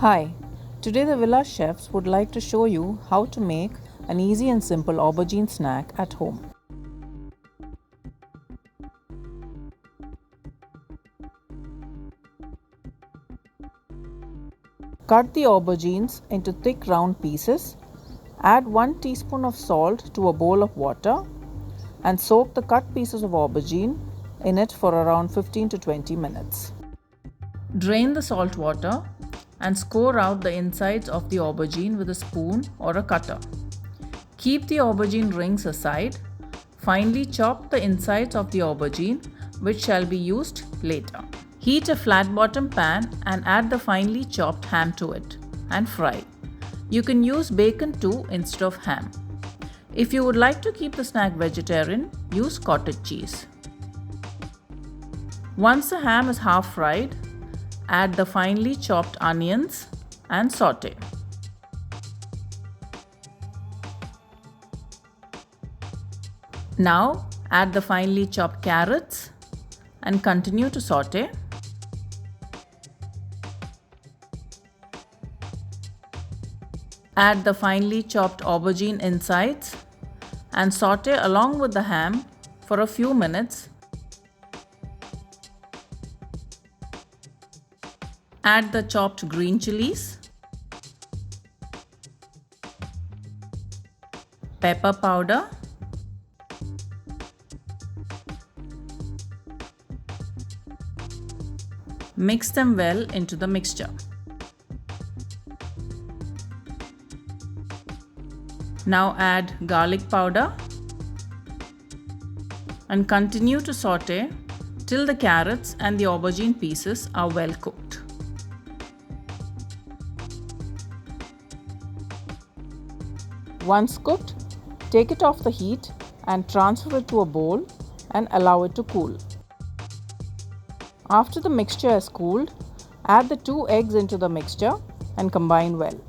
Hi, today the Villa Chefs would like to show you how to make an easy and simple aubergine snack at home. Cut the aubergines into thick round pieces. Add 1 teaspoon of salt to a bowl of water and soak the cut pieces of aubergine in it for around 15 to 20 minutes. Drain the salt water and score out the insides of the aubergine with a spoon or a cutter. Keep the aubergine rings aside. Finely chop the insides of the aubergine, which shall be used later. Heat a flat bottom pan and add the finely chopped ham to it and fry. You can use bacon too instead of ham. If you would like to keep the snack vegetarian, use cottage cheese. Once the ham is half fried, add the finely chopped onions and saute. Now add the finely chopped carrots and continue to saute. Add the finely chopped aubergine insides and saute along with the ham for a few minutes. Add the chopped green chillies, pepper powder, mix them well into the mixture. Now add garlic powder and continue to saute till the carrots and the aubergine pieces are well cooked. Once cooked, take it off the heat and transfer it to a bowl and allow it to cool. After the mixture has cooled, add the 2 eggs into the mixture and combine well.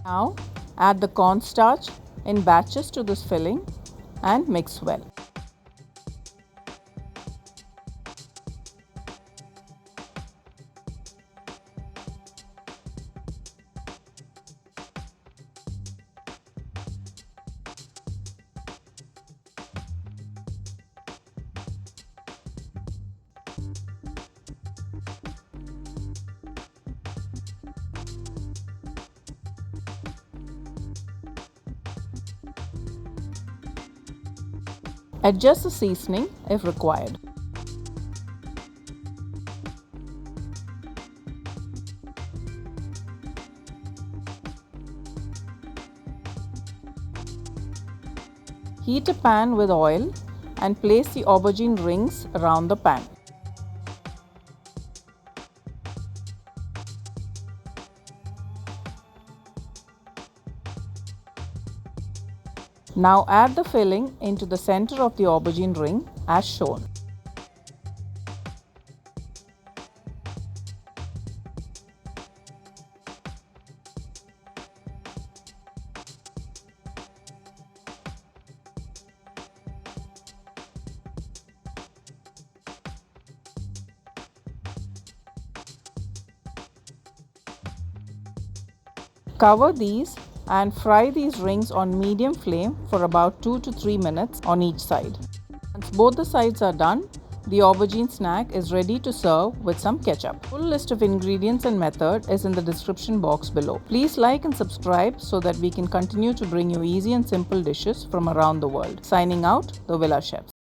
Now add the cornstarch in batches to this filling and mix well. Adjust the seasoning if required. Heat a pan with oil and place the aubergine rings around the pan. Now add the filling into the center of the aubergine ring as shown. Cover these and fry these rings on medium flame for about 2 to 3 minutes on each side. Once both the sides are done, the aubergine snack is ready to serve with some ketchup. Full list of ingredients and method is in the description box below. Please like and subscribe so that we can continue to bring you easy and simple dishes from around the world. Signing out, the Villa Chefs.